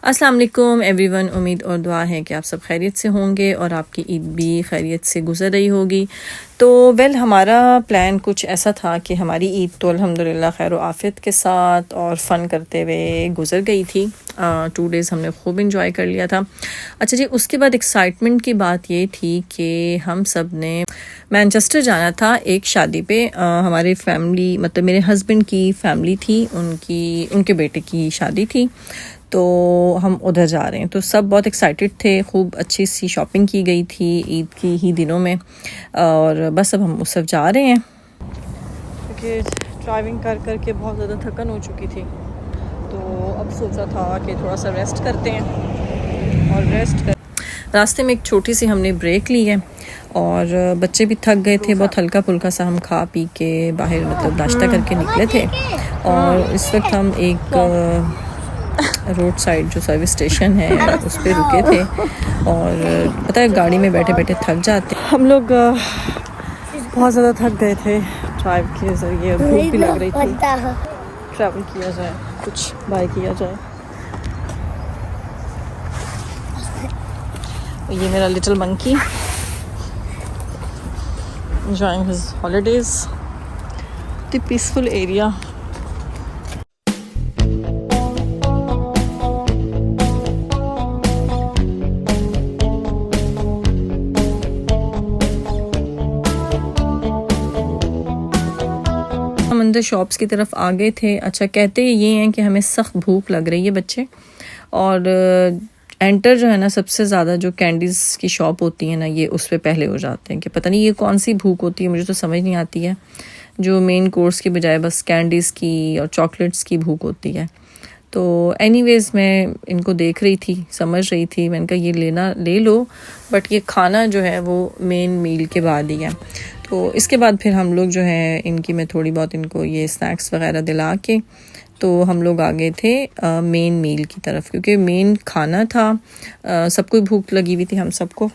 अस्सलाम वालेकुम एवरीवन। उम्मीद और दुआ है कि आप सब खैरियत से होंगे और आपकी ईद भी खैरियत से गुज़र रही होगी। तो हमारा प्लान कुछ ऐसा था कि हमारी ईद तो अल्हम्दुलिल्लाह खैर आफ़ियत के साथ और फ़न करते हुए गुज़र गई थी। 2 डेज़ हमने खूब इंजॉय कर लिया था। अच्छा जी, उसके बाद एक्साइटमेंट की बात ये थी कि हम सब ने मैनचेस्टर जाना था एक शादी पे। हमारी फैमिली मतलब मेरे हस्बैंड की फ़ैमिली थी, उनके बेटे की शादी थी, तो हम उधर जा रहे हैं। तो सब बहुत एक्साइटेड थे, खूब अच्छी सी शॉपिंग की गई थी ईद की ही दिनों में, और बस अब हम उस सब जा रहे हैं क्योंकि ड्राइविंग कर कर के बहुत ज़्यादा थकन हो चुकी थी। तो अब सोचा था कि थोड़ा सा रेस्ट करते हैं और रास्ते में एक छोटी सी हमने ब्रेक ली है और बच्चे भी थक गए थे। बहुत हल्का फुल्का सा हम खा पी के बाहर मतलब नाश्ता करके निकले थे, और इस वक्त हम एक रोड साइड जो सर्विस स्टेशन है उस पर रुके थे। और पता है गाड़ी में बैठे बैठे थक जाते हम लोग। बहुत ज़्यादा थक गए थे ड्राइव के ज़रिए, भूख भी लग रही थी। ट्रैवल किया जाए, कुछ बाय किया जाए। ये मेरा little monkey enjoying his holidays, the peaceful area. हम अंदर शॉप्स की तरफ आ गए थे। अच्छा, कहते ये हैं कि हमें सख्त भूख लग रही है बच्चे, और एंटर जो है ना, सबसे ज़्यादा जो कैंडीज़ की शॉप होती है ना, ये उस पर पहले हो जाते हैं। कि पता नहीं ये कौन सी भूख होती है, मुझे तो समझ नहीं आती है, जो मेन कोर्स के बजाय बस कैंडीज़ की और चॉकलेट्स की भूख होती है। तो एनीवेज़ मैं इनको देख रही थी, समझ रही थी, मैंने कहा ये ले लो, बट ये खाना जो है वो मेन मील के बाद ही है। तो इसके बाद फिर हम लोग जो है इनकी मैं थोड़ी बहुत इनको ये स्नैक्स वगैरह दिला के तो हम लोग आ गए थे मेन मील की तरफ, क्योंकि मेन खाना था। सबको भूख लगी हुई थी, हम सबको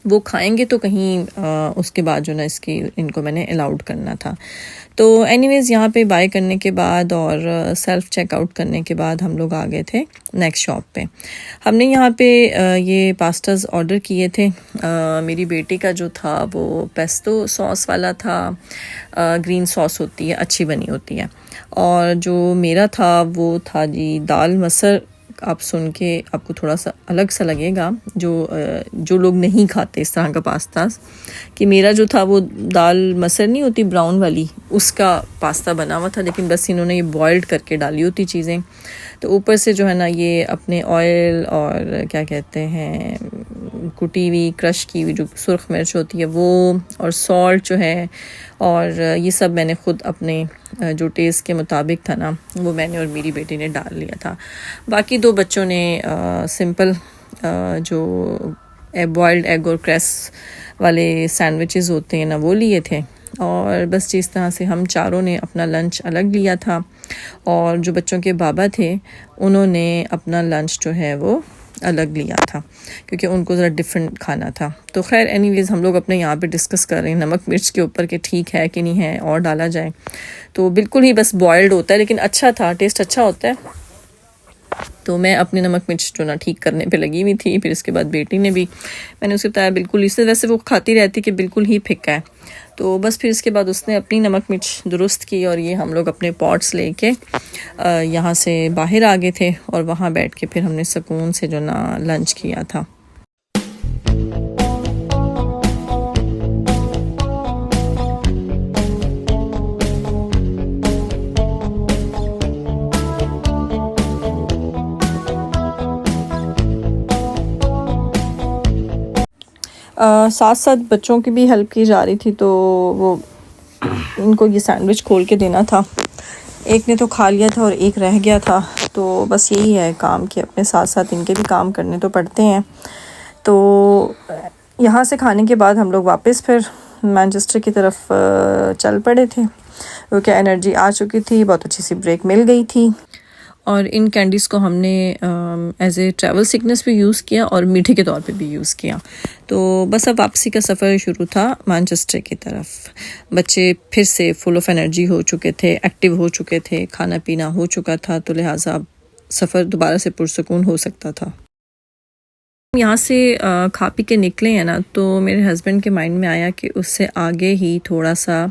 वो खाएंगे तो कहीं उसके बाद जो ना इनको मैंने अलाउड करना था। तो एनीवेज़ यहाँ पे बाय करने के बाद और सेल्फ़ चेकआउट करने के बाद हम लोग आ गए थे नेक्स्ट शॉप पे। हमने यहाँ पे ये पास्ताज ऑर्डर किए थे। मेरी बेटी का जो था वो पेस्टो सॉस वाला था, ग्रीन सॉस होती है, अच्छी बनी होती है। और जो मेरा था वो था जी दाल मसर। आप सुन के आपको थोड़ा सा अलग सा लगेगा, जो लोग नहीं खाते इस तरह का पास्ता, कि मेरा जो था वो दाल मसर नहीं होती ब्राउन वाली, उसका पास्ता बना हुआ था, लेकिन बस इन्होंने ये बॉइल्ड करके डाली होती चीज़ें। तो ऊपर से जो है ना ये अपने ऑयल और क्या कहते हैं कुटी हुई क्रश की हुई जो सुर्ख मिर्च होती है वो, और सॉल्ट जो है, और ये सब मैंने ख़ुद अपने जो टेस्ट के मुताबिक था ना वो मैंने और मेरी बेटी ने डाल लिया था। बाकी 2 बच्चों ने सिंपल जो बॉइल्ड एग और क्रैस वाले सैंडविचेस होते हैं ना वो लिए थे। और बस जिस तरह से हम चारों ने अपना लंच अलग लिया था, और जो बच्चों के बाबा थे उन्होंने अपना लंच जो है वो अलग लिया था, क्योंकि उनको ज़रा डिफरेंट खाना था। तो खैर एनीवेज़ हम लोग अपने यहाँ पे डिस्कस कर रहे हैं नमक मिर्च के ऊपर कि ठीक है कि नहीं है और डाला जाए। तो बिल्कुल ही बस बॉइल्ड होता है, लेकिन अच्छा था, टेस्ट अच्छा होता है। तो मैं अपनी नमक मिर्च जो ना ठीक करने पे लगी हुई थी। फिर इसके बाद बेटी ने भी, मैंने उसे बताया बिल्कुल इससे, वैसे वो खाती रहती कि बिल्कुल ही फिक्का है। तो बस फिर इसके बाद उसने अपनी नमक मिर्च दुरुस्त की, और ये हम लोग अपने पॉट्स लेके यहाँ से बाहर आ गए थे, और वहाँ बैठ के फिर हमने सुकून से जो ना लंच किया था। साथ साथ बच्चों की भी हेल्प की जा रही थी। तो वो इनको ये सैंडविच खोल के देना था, एक ने तो खा लिया था और एक रह गया था। तो बस यही है काम कि अपने साथ साथ इनके भी काम करने तो पड़ते हैं। तो यहाँ से खाने के बाद हम लोग वापस फिर मैनचेस्टर की तरफ चल पड़े थे, क्योंकि एनर्जी आ चुकी थी, बहुत अच्छी सी ब्रेक मिल गई थी। और इन कैंडीज़ को हमने एज ए ट्रैवल सिकनेस भी यूज़ किया और मीठे के तौर पे भी यूज़ किया। तो बस अब वापसी का सफ़र शुरू था मैनचेस्टर की तरफ। बच्चे फिर से फुल ऑफ एनर्जी हो चुके थे, एक्टिव हो चुके थे, खाना पीना हो चुका था, तो लिहाजा सफ़र दोबारा से पुरसकून हो सकता था। यहाँ से खा पी के निकले हैं ना, तो मेरे हस्बैंड के माइंड में आया कि उससे आगे ही थोड़ा सा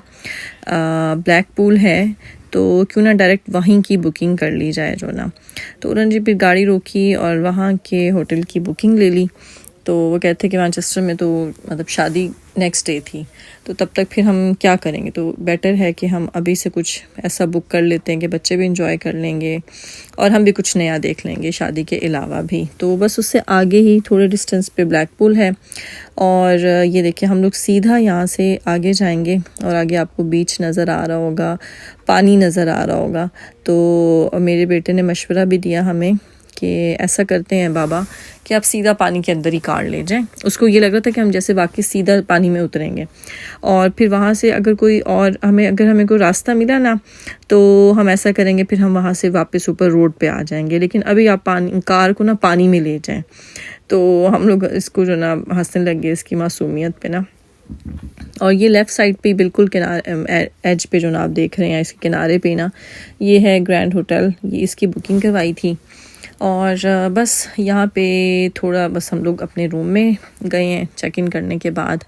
ब्लैक पूल है, तो क्यों ना डायरेक्ट वहीं की बुकिंग कर ली जाए जो ना। तो उन्होंने जी फिर गाड़ी रोकी और वहाँ के होटल की बुकिंग ले ली। तो वो कहते कि मैनचेस्टर में तो मतलब शादी नेक्स्ट डे थी, तो तब तक फिर हम क्या करेंगे, तो बेटर है कि हम अभी से कुछ ऐसा बुक कर लेते हैं कि बच्चे भी इंजॉय कर लेंगे और हम भी कुछ नया देख लेंगे शादी के अलावा भी। तो बस उससे आगे ही थोड़े डिस्टेंस पे ब्लैक पूल है और ये देखिए हम लोग सीधा यहाँ से आगे जाएंगे और आगे आपको बीच नज़र आ रहा होगा, पानी नज़र आ रहा होगा। तो मेरे बेटे ने मशवरा भी दिया हमें कि ऐसा करते हैं बाबा कि आप सीधा पानी के अंदर ही कार ले जाएं। उसको ये लग रहा था कि हम जैसे वाकई सीधा पानी में उतरेंगे और फिर वहाँ से अगर कोई और हमें कोई रास्ता मिला ना, तो हम ऐसा करेंगे, फिर हम वहाँ से वापस ऊपर रोड पे आ जाएंगे। लेकिन अभी आप कार को ना पानी में ले जाएं। तो हम लोग इसको जो ना हंसने लगे इसकी मासूमियत पे ना। और ये लेफ़्ट साइड पे बिल्कुल किनारे एज पे जो ना आप देख रहे हैं, इसके किनारे पे ना ये है ग्रैंड होटल। ये इसकी बुकिंग करवाई थी और बस यहाँ पे थोड़ा बस हम लोग अपने रूम में गए हैं चेक इन करने के बाद,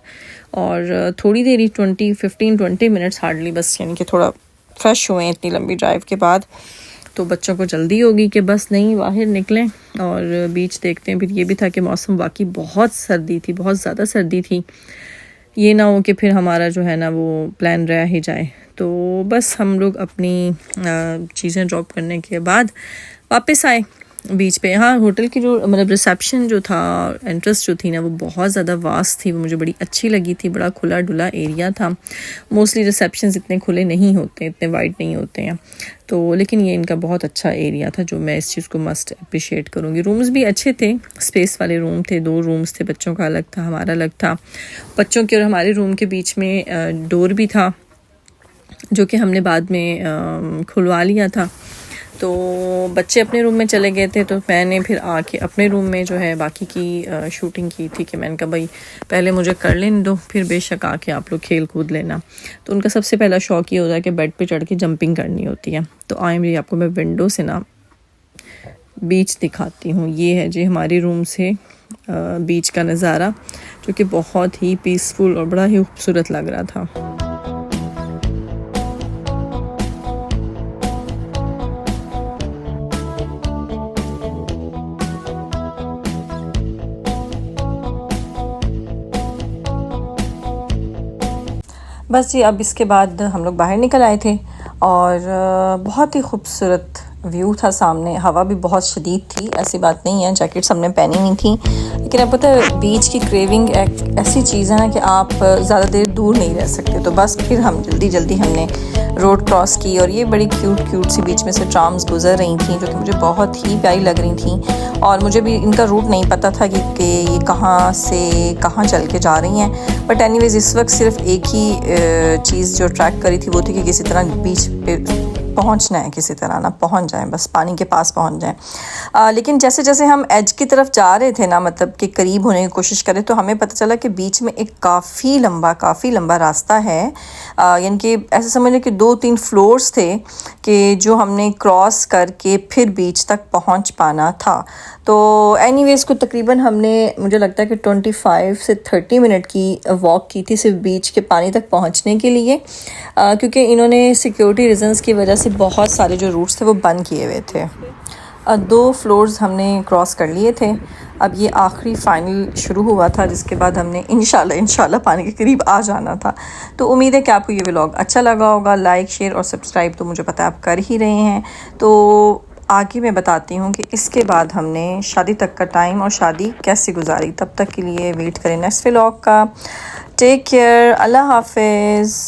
और थोड़ी देरी 15-20 मिनट्स हार्डली बस, यानी कि थोड़ा फ्रेश हुए हैं इतनी लंबी ड्राइव के बाद। तो बच्चों को जल्दी होगी कि बस नहीं बाहर निकलें और बीच देखते हैं। फिर ये भी था कि मौसम वाकई बहुत सर्दी थी, बहुत ज़्यादा सर्दी थी। ये ना हो कि फिर हमारा जो है ना वो प्लान रह ही जाए। तो बस हम लोग अपनी चीज़ें ड्रॉप करने के बाद वापस आए बीच पे। हाँ, होटल की जो मतलब रिसेप्शन जो था, एंट्रेंस जो थी ना, वो बहुत ज़्यादा वास्ट थी, वो मुझे बड़ी अच्छी लगी थी। बड़ा खुला डुला एरिया था। मोस्टली रिसेप्शंस इतने खुले नहीं होते, इतने वाइड नहीं होते हैं, तो लेकिन ये इनका बहुत अच्छा एरिया था, जो मैं इस चीज़ को मस्ट अप्रिशिएट करूँगी। रूम्स भी अच्छे थे, स्पेस वाले रूम थे, 2 रूम्स थे, बच्चों का अलग था, हमारा अलग था। बच्चों के और हमारे रूम के बीच में डोर भी था, जो कि हमने बाद में खुलवा लिया था। तो बच्चे अपने रूम में चले गए थे, तो मैंने फिर आके अपने रूम में जो है बाकी की शूटिंग की थी कि मैंने कहा भाई पहले मुझे कर लेने दो, फिर बेशक आके आप लोग खेल कूद लेना। तो उनका सबसे पहला शौक ये होता है कि बेड पे चढ़ के जंपिंग करनी होती है। तो आए मेरी आपको मैं विंडो से ना बीच दिखाती हूँ। ये है जी हमारी रूम से बीच का नज़ारा, जो कि बहुत ही पीसफुल और बड़ा ही खूबसूरत लग रहा था। बस जी अब इसके बाद हम लोग बाहर निकल आए थे और बहुत ही खूबसूरत व्यू था सामने। हवा भी बहुत शदीद थी, ऐसी बात नहीं है, जैकेट्स हमने पहनी नहीं थी। लेकिन अब पता है बीच की क्रेविंग एक ऐसी चीज़ है ना कि आप ज़्यादा देर दूर नहीं रह सकते। तो बस फिर हम जल्दी हमने रोड क्रॉस की और ये बड़ी क्यूट सी बीच में से ट्राम्स गुजर रही थी, जो कि मुझे बहुत ही प्यारी लग रही थी। और मुझे भी इनका रूट नहीं पता था कि ये कहाँ से कहाँ चल के जा रही हैं। बट एनीवेज इस वक्त सिर्फ एक ही चीज़ जो ट्रैक करी थी वो थी कि किसी तरह बीच पे पहुंचना है, किसी तरह ना पहुंच जाएं, बस पानी के पास पहुंच जाएं। लेकिन जैसे जैसे हम एज की तरफ जा रहे थे ना, मतलब कि करीब होने की कोशिश करें, तो हमें पता चला कि बीच में एक काफ़ी लंबा रास्ता है। यानी कि ऐसे समझ लें कि 2-3 फ्लोर्स थे कि जो हमने क्रॉस करके फिर बीच तक पहुंच पाना था। तो एनीवेज को तकरीबन हमने, मुझे लगता है कि 25 से 30 मिनट की वॉक की थी सिर्फ बीच के पानी तक पहुंचने के लिए, क्योंकि इन्होंने सिक्योरिटी रीजंस की वजह से बहुत सारे जो रूट्स थे वो बंद किए हुए थे। 2 फ्लोर्स हमने क्रॉस कर लिए थे। अब ये आखिरी फाइनल शुरू हुआ था, जिसके बाद हमने इंशाल्लाह पानी के करीब आ जाना था। तो उम्मीद है कि आपको ये व्लॉग अच्छा लगा होगा। लाइक, शेयर और सब्सक्राइब तो मुझे पता है आप कर ही रहे हैं। तो आगे मैं बताती हूँ कि इसके बाद हमने शादी तक का टाइम और शादी कैसे गुजारी। तब तक के लिए वेट करें नेक्स्ट व्लॉग का। टेक केयर, अल्लाह हाफिज़।